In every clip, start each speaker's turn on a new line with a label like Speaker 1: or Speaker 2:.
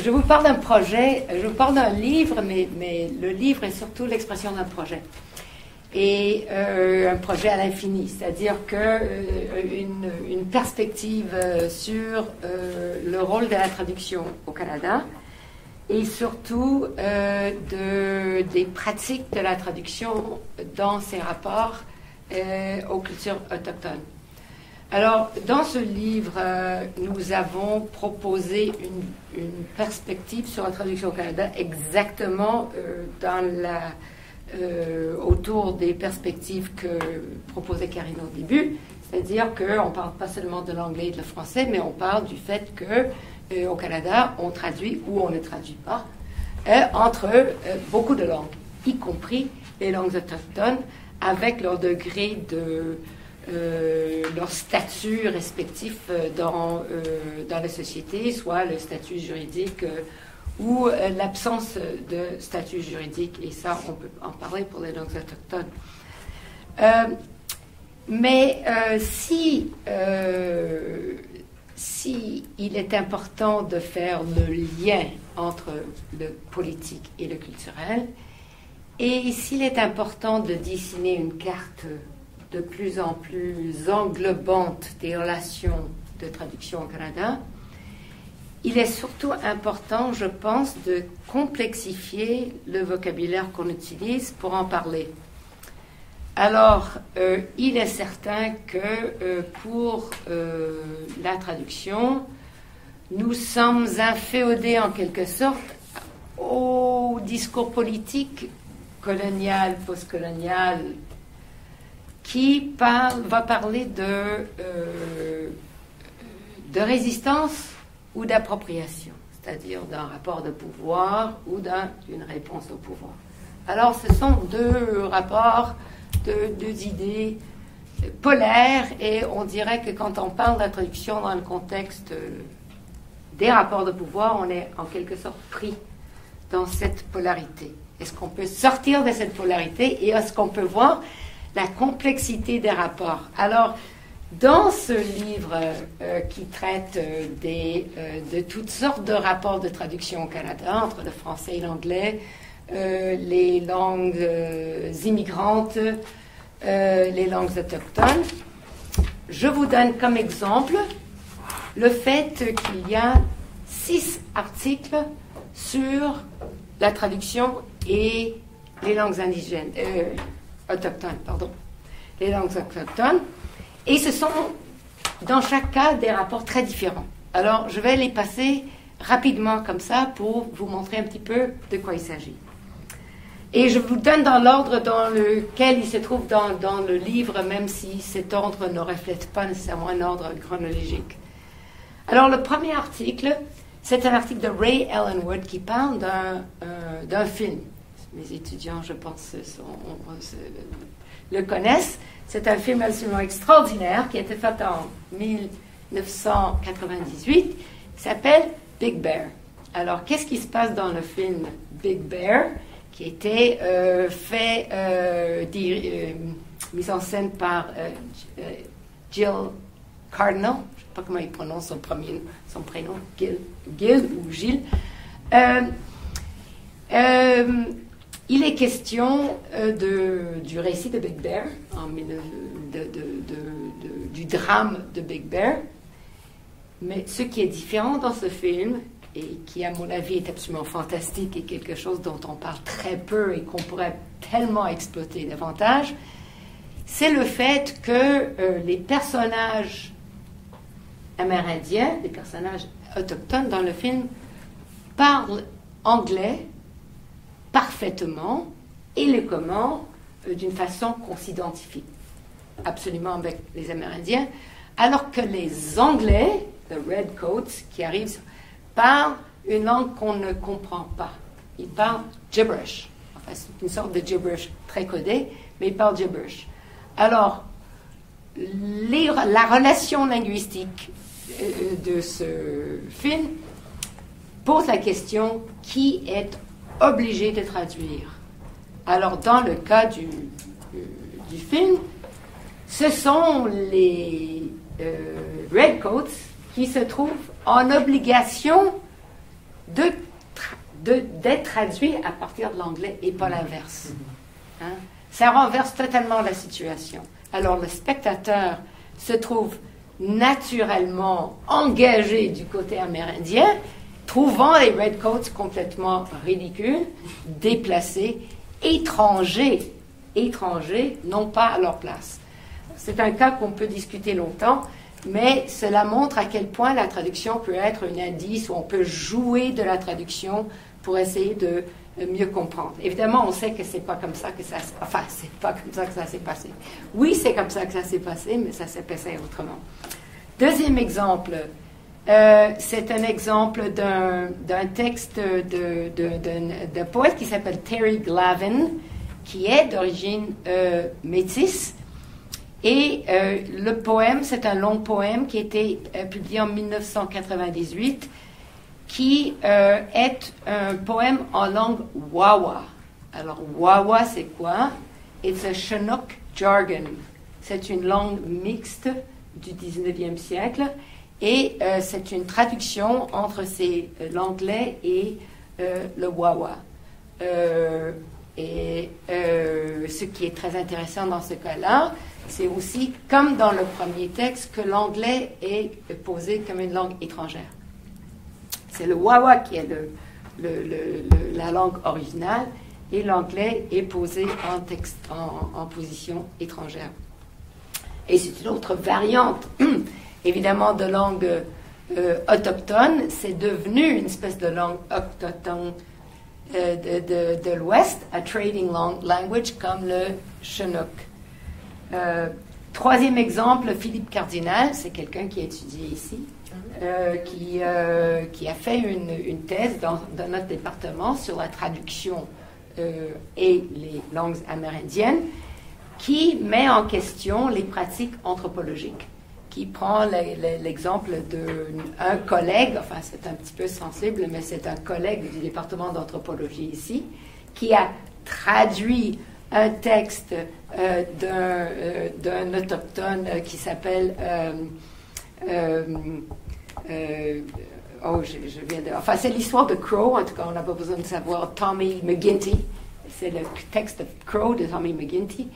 Speaker 1: je vous parle d'un projet, je vous parle d'un livre, mais le livre est surtout l'expression d'un projet. Et un projet à l'infini, c'est-à-dire une perspective sur le rôle de la traduction au Canada et surtout des pratiques de la traduction dans ses rapports aux cultures autochtones. Alors, dans ce livre, nous avons proposé une perspective sur la traduction au Canada exactement autour des perspectives que proposait Karine au début, c'est-à-dire qu'on ne parle pas seulement de l'anglais et de le français, mais on parle du fait qu'au Canada, on traduit ou on ne traduit pas entre beaucoup de langues, y compris les langues autochtones, avec leur degré leur statut respectif dans la société, soit le statut juridique ou l'absence de statut juridique, et ça, on peut en parler pour les langues autochtones. Mais si il est important de faire le lien entre le politique et le culturel, et s'il est important de dessiner une carte de plus en plus englobante des relations de traduction au Canada, il est surtout important, je pense, de complexifier le vocabulaire qu'on utilise pour en parler. Alors, il est certain que pour la traduction, nous sommes inféodés en quelque sorte au discours politique colonial, postcolonial, qui va parler de résistance ou d'appropriation, c'est-à-dire d'un rapport de pouvoir ou d'une réponse au pouvoir. Alors, ce sont deux rapports, deux idées polaires, et on dirait que quand on parle de la traduction dans le contexte des rapports de pouvoir, on est en quelque sorte pris dans cette polarité. Est-ce qu'on peut sortir de cette polarité et est-ce qu'on peut voir la complexité des rapports? Alors, dans ce livre qui traite de toutes sortes de rapports de traduction au Canada, entre le français et l'anglais, les langues immigrantes, les langues autochtones, je vous donne comme exemple le fait qu'il y a 6 articles sur la traduction et les langues indigènes, autochtones, pardon, les langues autochtones. Et ce sont, dans chaque cas, des rapports très différents. Alors, je vais les passer rapidement comme ça pour vous montrer un petit peu de quoi il s'agit. Et je vous donne dans l'ordre dans lequel il se trouve dans le livre, même si cet ordre ne reflète pas nécessairement un ordre chronologique. Alors, le premier article, c'est un article de Ray Ellenwood qui parle d'un film. Mes étudiants, je pense, le connaissent. C'est un film absolument extraordinaire qui a été fait en 1998, qui s'appelle Big Bear. Alors, qu'est-ce qui se passe dans le film Big Bear, qui a été mise en scène par Jill Cardinal, je ne sais pas comment il prononce son prénom, Gil ou Gilles. Il est question du récit de Big Bear, du drame de Big Bear. Mais ce qui est différent dans ce film, et qui à mon avis est absolument fantastique et quelque chose dont on parle très peu et qu'on pourrait tellement exploiter davantage, c'est le fait que les personnages amérindiens, les personnages autochtones dans le film, parlent anglais parfaitement et le comment d'une façon qu'on s'identifie absolument avec les Amérindiens, alors que les Anglais, the Redcoats, qui arrivent, parlent une langue qu'on ne comprend pas. Ils parlent gibberish. Enfin, c'est une sorte de gibberish très codé, mais ils parlent gibberish. Alors, la relation linguistique de ce film pose la question qui est obligé de traduire. Alors, dans le cas du film, ce sont les Redcoats qui se trouvent en obligation d'être traduit à partir de l'anglais et pas l'inverse. Hein? Ça renverse totalement la situation. Alors le spectateur se trouve naturellement engagé du côté amérindien, trouvant les Redcoats complètement ridicules, déplacés, étrangers, non pas à leur place. C'est un cas qu'on peut discuter longtemps, mais cela montre à quel point la traduction peut être un indice où on peut jouer de la traduction pour essayer de mieux comprendre. Évidemment, on sait que c'est pas comme ça que ça... Enfin, c'est pas comme ça que ça s'est passé. Oui, c'est comme ça que ça s'est passé, mais ça s'est passé autrement. Deuxième exemple, c'est un exemple d'un texte d'un poète qui s'appelle Terry Glavin, qui est d'origine métisse. Et le poème, c'est un long poème qui a été publié en 1998, qui est un poème en langue Wawa. Alors, Wawa, c'est quoi? It's a Chinook jargon. C'est une langue mixte du 19e siècle et c'est une traduction entre l'anglais et le Wawa. Ce qui est très intéressant dans ce cas-là, c'est aussi, comme dans le premier texte, que l'anglais est posé comme une langue étrangère. C'est le Wawa qui est la langue originale et l'anglais est posé en position étrangère. Et c'est une autre variante, évidemment, de langue autochtone. C'est devenu une espèce de langue autochtone de l'Ouest, a trading language comme le Chinook. Troisième exemple, Philippe Cardinal, c'est quelqu'un qui a étudié ici, qui a fait une thèse dans notre département sur la traduction et les langues amérindiennes, qui met en question les pratiques anthropologiques, qui prend l'exemple d'un collègue, enfin c'est un petit peu sensible, mais c'est un collègue du département d'anthropologie ici, qui a traduit un texte d'un autochtone qui s'appelle enfin c'est l'histoire de Crow, en tout cas on n'a pas besoin de savoir, Tommy McGinty, c'est le texte de Crow de Tommy McGinty,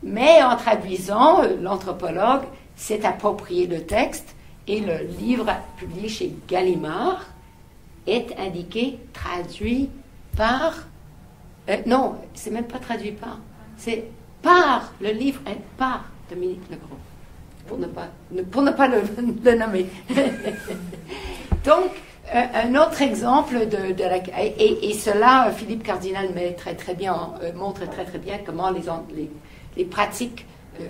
Speaker 1: mais en traduisant, l'anthropologue s'est approprié le texte et le livre publié chez Gallimard est indiqué traduit par... non, c'est même pas traduit par. C'est par, le livre est par Dominique Legros, pour ne pas le nommer. Donc, un autre exemple de la... Et cela, Philippe Cardinal montre très très bien comment les pratiques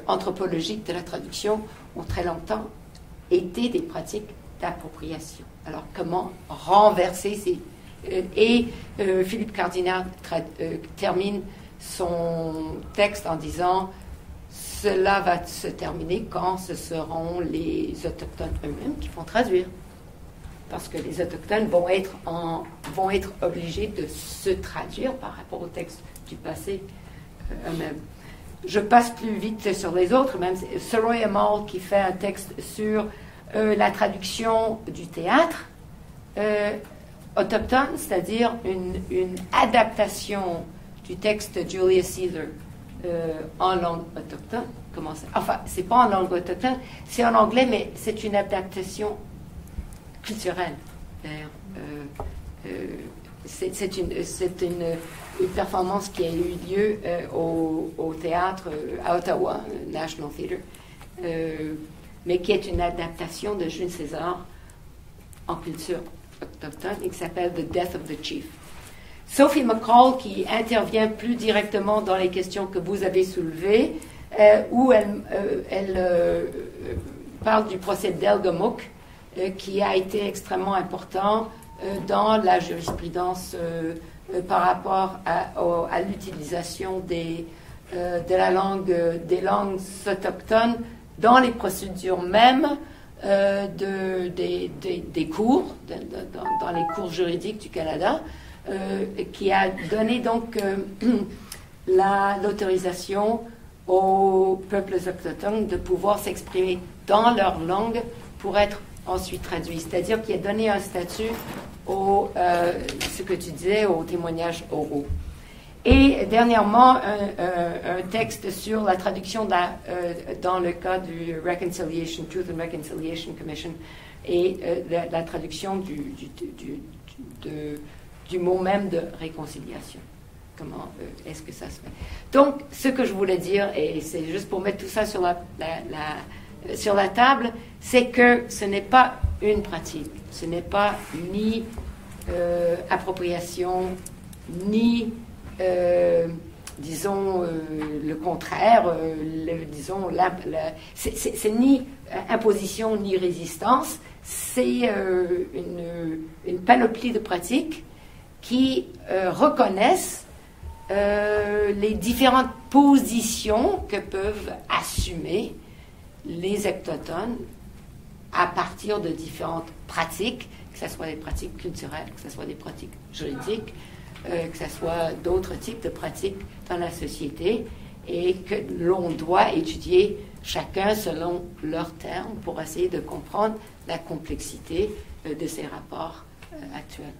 Speaker 1: anthropologiques de la traduction ont très longtemps été des pratiques d'appropriation. Alors, comment renverser ces... Philippe Cardinal termine son texte en disant « Cela va se terminer quand ce seront les Autochtones eux-mêmes qui vont traduire. » Parce que les Autochtones vont être obligés de se traduire par rapport au texte du passé eux-mêmes. Je passe plus vite sur les autres, même Soraya Mall qui fait un texte sur la traduction du théâtre autochtone, c'est-à-dire une adaptation du texte de Julius Caesar en langue autochtone. Enfin, c'est pas en langue autochtone, c'est en anglais, mais c'est une adaptation culturelle. C'est une performance qui a eu lieu au théâtre à Ottawa, National Theatre, mais qui est une adaptation de Jules César en culture autochtone et qui s'appelle The Death of the Chief. Sophie McCall, qui intervient plus directement dans les questions que vous avez soulevées, où elle parle du procès d'Elgamook, qui a été extrêmement important dans la jurisprudence par rapport à l'utilisation des langues autochtones dans les procédures mêmes des cours, dans les cours juridiques du Canada, qui a donné donc l'autorisation aux peuples autochtones de pouvoir s'exprimer dans leur langue pour être ensuite traduits. C'est-à-dire qu'il a donné un statut ce que tu disais, aux témoignages oraux. Et dernièrement, un texte sur la traduction dans le cas du Truth and Reconciliation Commission et la traduction du mot même de réconciliation. Comment est-ce que ça se fait? Donc, ce que je voulais dire, et c'est juste pour mettre tout ça sur la table, c'est que ce n'est pas une pratique, ce n'est pas ni appropriation, ni disons le contraire, disons c'est ni imposition ni résistance, c'est une panoplie de pratiques qui reconnaissent les différentes positions que peuvent assumer les autochtones à partir de différentes pratiques, que ce soit des pratiques culturelles, que ce soit des pratiques juridiques, que ce soit d'autres types de pratiques dans la société, et que l'on doit étudier chacun selon leurs termes pour essayer de comprendre la complexité de ces rapports actuels.